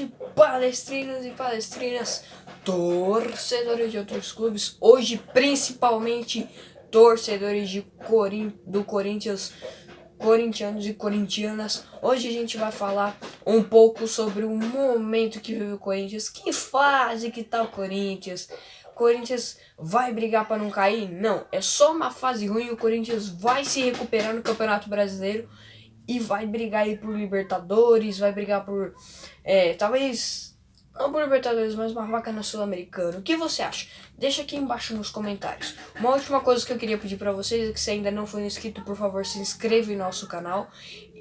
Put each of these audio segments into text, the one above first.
noite, palestrinas e palestrinas, torcedores de outros clubes, hoje principalmente torcedores do Corinthians, corintianos e corintianas. Hoje a gente vai falar um pouco sobre o momento que vive o Corinthians, que fase que tá o Corinthians. Corinthians vai brigar para não cair? Não, é só uma fase ruim. O Corinthians vai se recuperar no Campeonato Brasileiro e vai brigar aí por Libertadores, vai brigar por, talvez, não por Libertadores, mas uma vaca na Sul-Americana. O que você acha? Deixa aqui embaixo nos comentários. Uma última coisa que eu queria pedir pra vocês é que se ainda não for inscrito, por favor, se inscreva em nosso canal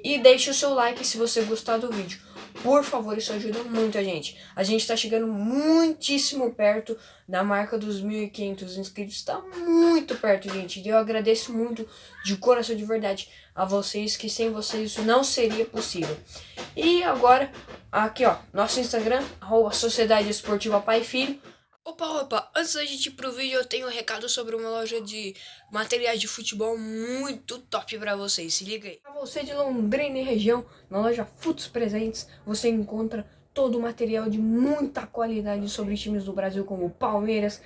e deixe o seu like se você gostar do vídeo. Por favor, isso ajuda muito a gente. A gente tá chegando muitíssimo perto da marca dos 1.500 inscritos. Tá muito perto, gente. E eu agradeço muito, de coração, de verdade, a vocês, que sem vocês isso não seria possível. E agora, aqui ó, nosso Instagram, @Sociedade Esportiva Pai e Filho. Opa, antes da gente ir pro vídeo, eu tenho um recado sobre uma loja de materiais de futebol muito top pra vocês, se liga aí. Pra você de Londrina e região, na loja Futs Presentes, você encontra todo o material de muita qualidade sobre times do Brasil, como Palmeiras,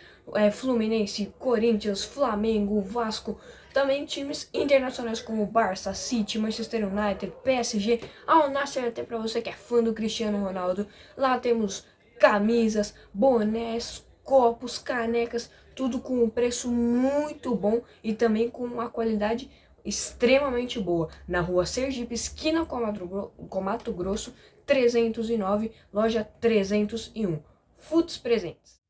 Fluminense, Corinthians, Flamengo, Vasco. Também times internacionais como Barça, City, Manchester United, PSG, Al Nassr, até pra você que é fã do Cristiano Ronaldo. Lá temos camisas, bonés, copos, canecas, tudo com um preço muito bom e também com uma qualidade extremamente boa. Na rua Sergipe, esquina com Mato Grosso, 309, loja 301. Futs Presentes.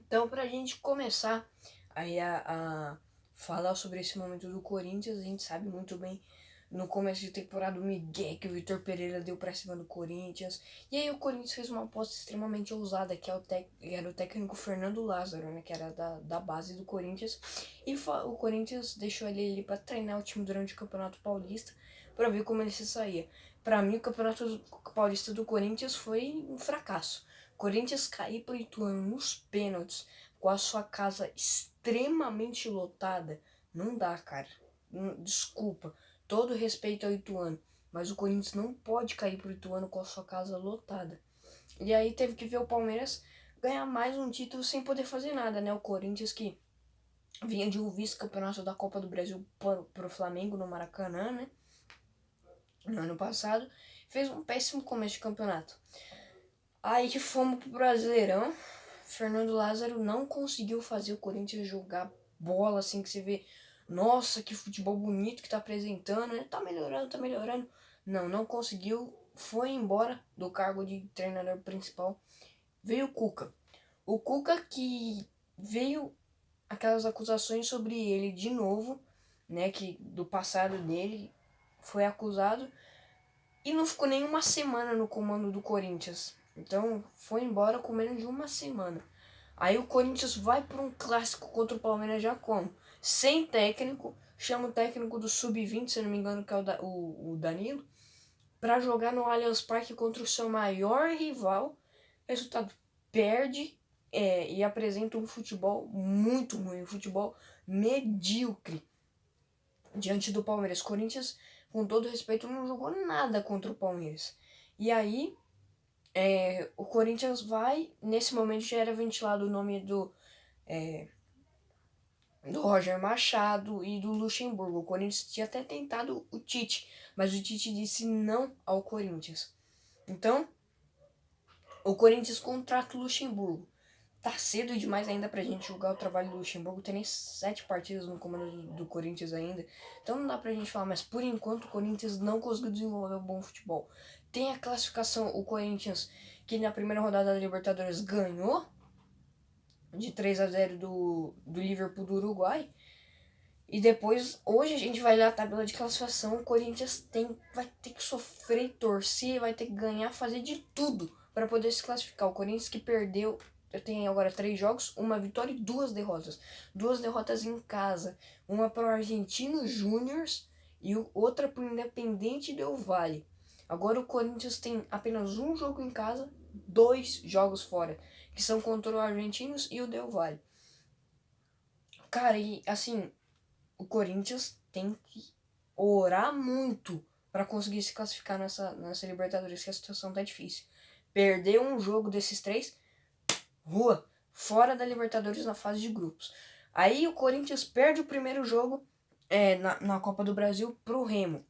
Então, pra gente começar aí a falar sobre esse momento do Corinthians, a gente sabe muito bem no começo de temporada o migué que o Vitor Pereira deu pra cima do Corinthians. E aí o Corinthians fez uma aposta extremamente ousada, que era o técnico Fernando Lázaro, né, que era da base do Corinthians. E o Corinthians deixou ele ali pra treinar o time durante o Campeonato Paulista, pra ver como ele se saía. Pra mim, o Campeonato Paulista do Corinthians foi um fracasso. O Corinthians cair pro Ituano nos pênaltis, com a sua casa extremamente lotada, não dá, cara. Desculpa. Todo respeito ao Ituano, mas o Corinthians não pode cair pro Ituano com a sua casa lotada. E aí teve que ver o Palmeiras ganhar mais um título sem poder fazer nada, né? O Corinthians, que vinha de um vice-campeonato da Copa do Brasil pro Flamengo no Maracanã, né? No ano passado, fez um péssimo começo de campeonato. Aí que fomos pro Brasileirão, Fernando Lázaro não conseguiu fazer o Corinthians jogar bola assim que você vê. Nossa, que futebol bonito que tá apresentando, né? Tá melhorando. Não conseguiu. Foi embora do cargo de treinador principal. Veio o Cuca. O Cuca que veio aquelas acusações sobre ele de novo, né? Que do passado dele foi acusado. E não ficou nem uma semana no comando do Corinthians. Então foi embora com menos de uma semana. Aí o Corinthians vai para um clássico contra o Palmeiras já como? Sem técnico, chama o técnico do Sub-20, se não me engano, que é o Danilo, para jogar no Allianz Parque contra o seu maior rival. Resultado, perde e apresenta um futebol muito ruim, um futebol medíocre diante do Palmeiras. Corinthians, com todo respeito, não jogou nada contra o Palmeiras. E aí, o Corinthians vai, nesse momento já era ventilado o nome do Roger Machado e do Luxemburgo. O Corinthians tinha até tentado o Tite, mas o Tite disse não ao Corinthians. Então, o Corinthians contrata o Luxemburgo. Tá cedo demais ainda pra gente julgar o trabalho do Luxemburgo. Tem nem 7 partidas no comando do Corinthians ainda. Então não dá pra gente falar, mas por enquanto o Corinthians não conseguiu desenvolver um bom futebol. Tem a classificação, o Corinthians, que na primeira rodada da Libertadores ganhou de 3-0 do Liverpool do Uruguai. E depois, hoje a gente vai ler a tabela de classificação. O Corinthians vai ter que sofrer, torcer, vai ter que ganhar, fazer de tudo para poder se classificar. O Corinthians que perdeu, tem agora 3 jogos, uma vitória e 2 derrotas. 2 derrotas em casa. Uma para o Argentinos Júniors e outra para o Independente Del Valle. Agora o Corinthians tem apenas um jogo em casa, 2 jogos fora, que são contra o Argentinos e o Del Valle. Cara, e assim, o Corinthians tem que orar muito para conseguir se classificar nessa Libertadores, que a situação tá difícil. perder um jogo desses 3, rua, fora da Libertadores na fase de grupos. Aí o Corinthians perde o primeiro jogo na Copa do Brasil pro Remo.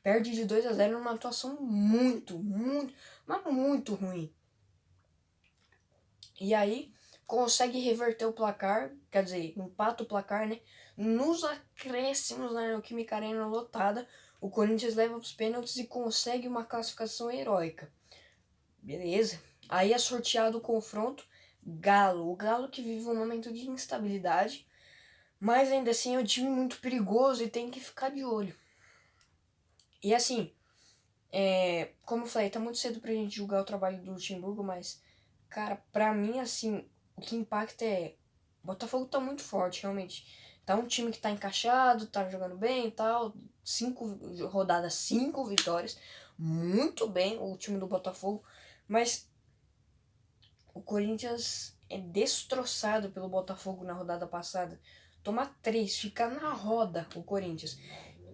Perde de 2-0 numa atuação muito ruim. E aí consegue reverter o placar, quer dizer, empata o placar, né? Nos acréscimos na Neoquímica Arena lotada, o Corinthians leva os pênaltis e consegue uma classificação heróica. Beleza. Aí é sorteado o confronto Galo. O Galo que vive um momento de instabilidade, mas ainda assim é um time muito perigoso e tem que ficar de olho. E assim, como eu falei, tá muito cedo pra gente julgar o trabalho do Luxemburgo, mas, cara, pra mim, assim, o que impacta é... O Botafogo tá muito forte, realmente. Tá um time que tá encaixado, tá jogando bem e tal. 5 rodadas, 5 vitórias. Muito bem o time do Botafogo. Mas o Corinthians é destroçado pelo Botafogo na rodada passada. Toma 3, fica na roda o Corinthians.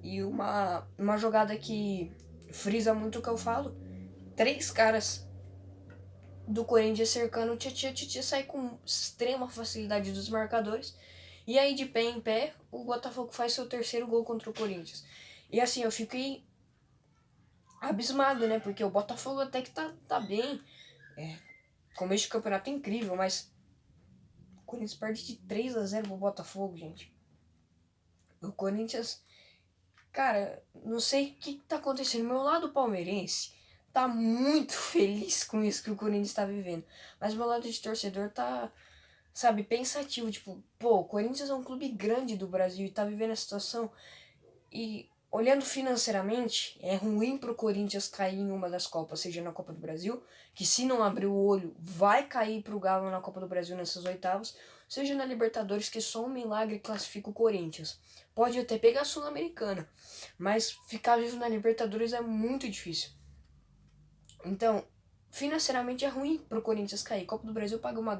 E uma jogada que frisa muito o que eu falo. 3 caras do Corinthians cercando o Tietchan sai com extrema facilidade dos marcadores. E aí de pé em pé, o Botafogo faz seu terceiro gol contra o Corinthians. E assim, eu fiquei abismado, né? Porque o Botafogo até que tá bem. Começo de campeonato é incrível, mas o Corinthians perde de 3-0 pro Botafogo, gente. O Corinthians, cara, não sei o que tá acontecendo. Meu lado palmeirense tá muito feliz com isso que o Corinthians tá vivendo. Mas meu lado de torcedor tá, sabe, pensativo. Tipo, pô, o Corinthians é um clube grande do Brasil e tá vivendo a situação. E olhando financeiramente, é ruim pro Corinthians cair em uma das Copas, seja na Copa do Brasil, que se não abrir o olho vai cair pro Galo na Copa do Brasil nessas oitavas, seja na Libertadores, que só um milagre classifica o Corinthians. Pode até pegar a Sul-Americana, mas ficar vivo na Libertadores é muito difícil. Então, financeiramente é ruim pro Corinthians cair. Copa do Brasil paga uma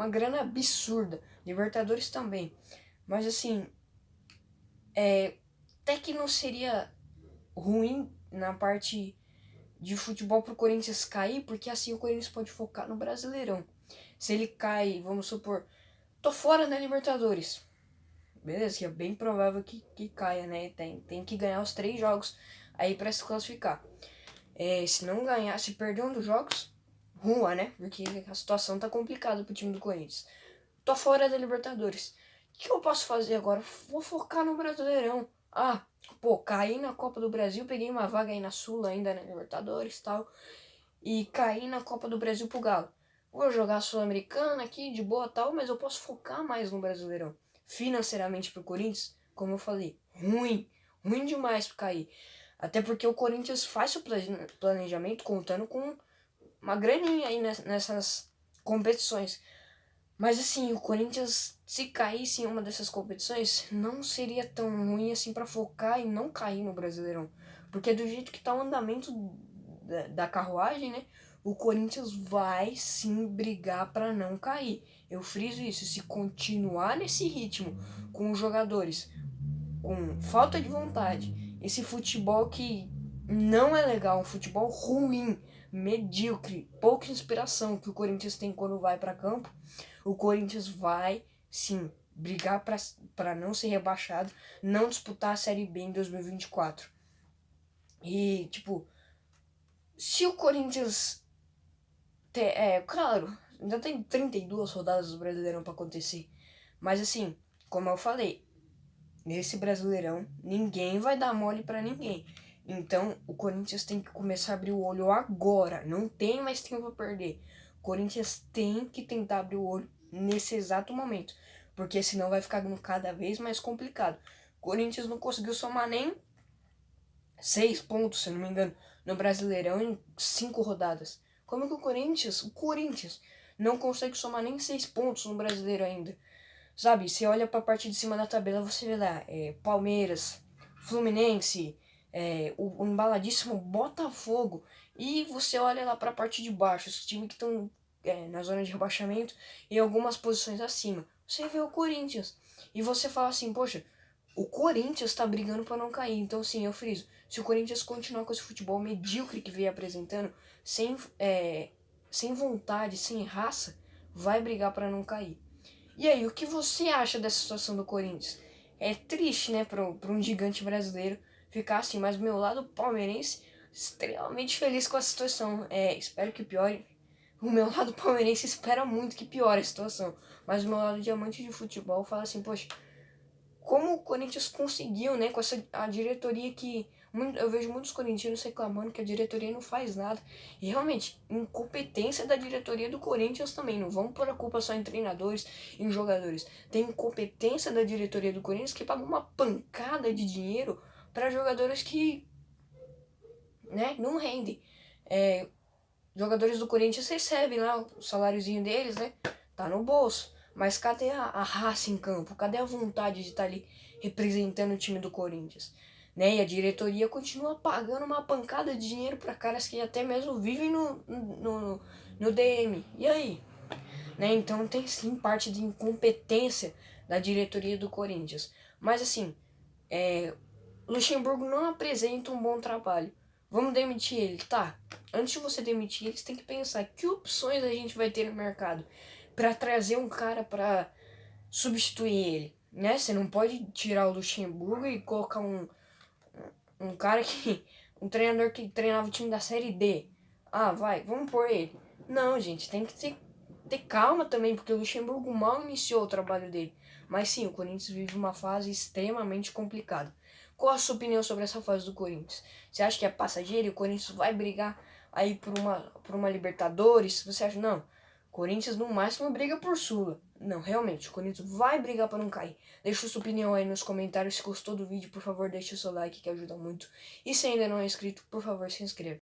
grana absurda. Libertadores também. Mas assim, até que não seria ruim na parte de futebol pro Corinthians cair, porque assim o Corinthians pode focar no Brasileirão. Se ele cai, vamos supor, tô fora da Libertadores. Beleza, que é bem provável que caia, né? Tem que ganhar os 3 jogos aí pra se classificar. Se não ganhar, se perder um dos jogos, rua, né? Porque a situação tá complicada pro time do Corinthians. Tô fora da Libertadores. O que eu posso fazer agora? Vou focar no Brasileirão. Pô, caí na Copa do Brasil, peguei uma vaga aí na Sula ainda, na Libertadores e tal. E caí na Copa do Brasil pro Galo. Vou jogar Sul-Americana aqui, de boa tal, mas eu posso focar mais no Brasileirão. Financeiramente pro Corinthians, como eu falei, ruim. Ruim demais pra cair. Até porque o Corinthians faz seu planejamento contando com uma graninha aí nessas competições. Mas assim, o Corinthians, se caísse em uma dessas competições, não seria tão ruim assim pra focar e não cair no Brasileirão. Porque do jeito que tá o andamento da carruagem, né? O Corinthians vai sim brigar pra não cair. Eu friso isso, se continuar nesse ritmo com os jogadores, com falta de vontade, esse futebol que não é legal, um futebol ruim, medíocre, pouca inspiração que o Corinthians tem quando vai para campo, o Corinthians vai sim brigar para não ser rebaixado, não disputar a Série B em 2024. E tipo, se o Corinthians claro, ainda tem 32 rodadas do Brasileirão para acontecer, mas assim, como eu falei, nesse Brasileirão, ninguém vai dar mole pra ninguém. Então, o Corinthians tem que começar a abrir o olho agora. Não tem mais tempo a perder. O Corinthians tem que tentar abrir o olho nesse exato momento. Porque senão vai ficar cada vez mais complicado. O Corinthians não conseguiu somar nem 6 pontos, se eu não me engano, no Brasileirão em 5 rodadas. Como que o Corinthians, não consegue somar nem 6 pontos no Brasileiro ainda? Sabe, você olha pra parte de cima da tabela, você vê lá, Palmeiras, Fluminense, o embaladíssimo Botafogo, e você olha lá pra parte de baixo, os times que estão na zona de rebaixamento e algumas posições acima. Você vê o Corinthians, e você fala assim, poxa, o Corinthians tá brigando pra não cair. Então, assim, eu friso. Se o Corinthians continuar com esse futebol medíocre que vem apresentando, sem vontade, sem raça, vai brigar pra não cair. E aí, o que você acha dessa situação do Corinthians? É triste, né, pra um gigante brasileiro ficar assim, mas do meu lado palmeirense, extremamente feliz com a situação. Espero que piore. O meu lado palmeirense espera muito que piore a situação. Mas o meu lado diamante de futebol fala assim, poxa, como o Corinthians conseguiu, né, com a diretoria que eu vejo muitos corintianos reclamando que a diretoria não faz nada. E realmente, incompetência da diretoria do Corinthians também. Não vamos pôr a culpa só em treinadores, em jogadores. Tem incompetência da diretoria do Corinthians que paga uma pancada de dinheiro para jogadores que, né, não rendem. Jogadores do Corinthians recebem lá o saláriozinho deles, né? Tá no bolso. Mas cadê a raça em campo? Cadê a vontade de estar ali representando o time do Corinthians? Né? E a diretoria continua pagando uma pancada de dinheiro para caras que até mesmo vivem no DM. E aí? Né? Então tem sim parte de incompetência da diretoria do Corinthians. Mas assim, Luxemburgo não apresenta um bom trabalho. Vamos demitir ele, tá? Antes de você demitir ele, você tem que pensar que opções a gente vai ter no mercado para trazer um cara para substituir ele, né? Você não pode tirar o Luxemburgo e colocar um cara que um treinador que treinava o time da Série D. Ah, vamos pôr ele. Não, gente, tem que ter calma também, porque o Luxemburgo mal iniciou o trabalho dele. Mas sim, o Corinthians vive uma fase extremamente complicada. Qual a sua opinião sobre essa fase do Corinthians? Você acha que é passageiro e o Corinthians vai brigar aí por uma Libertadores? Você acha, não, Corinthians no máximo briga por Sula. Não, realmente, o Corinthians vai brigar para não cair. Deixa sua opinião aí nos comentários. Se gostou do vídeo, por favor, deixe o seu like que ajuda muito. E se ainda não é inscrito, por favor, se inscreva.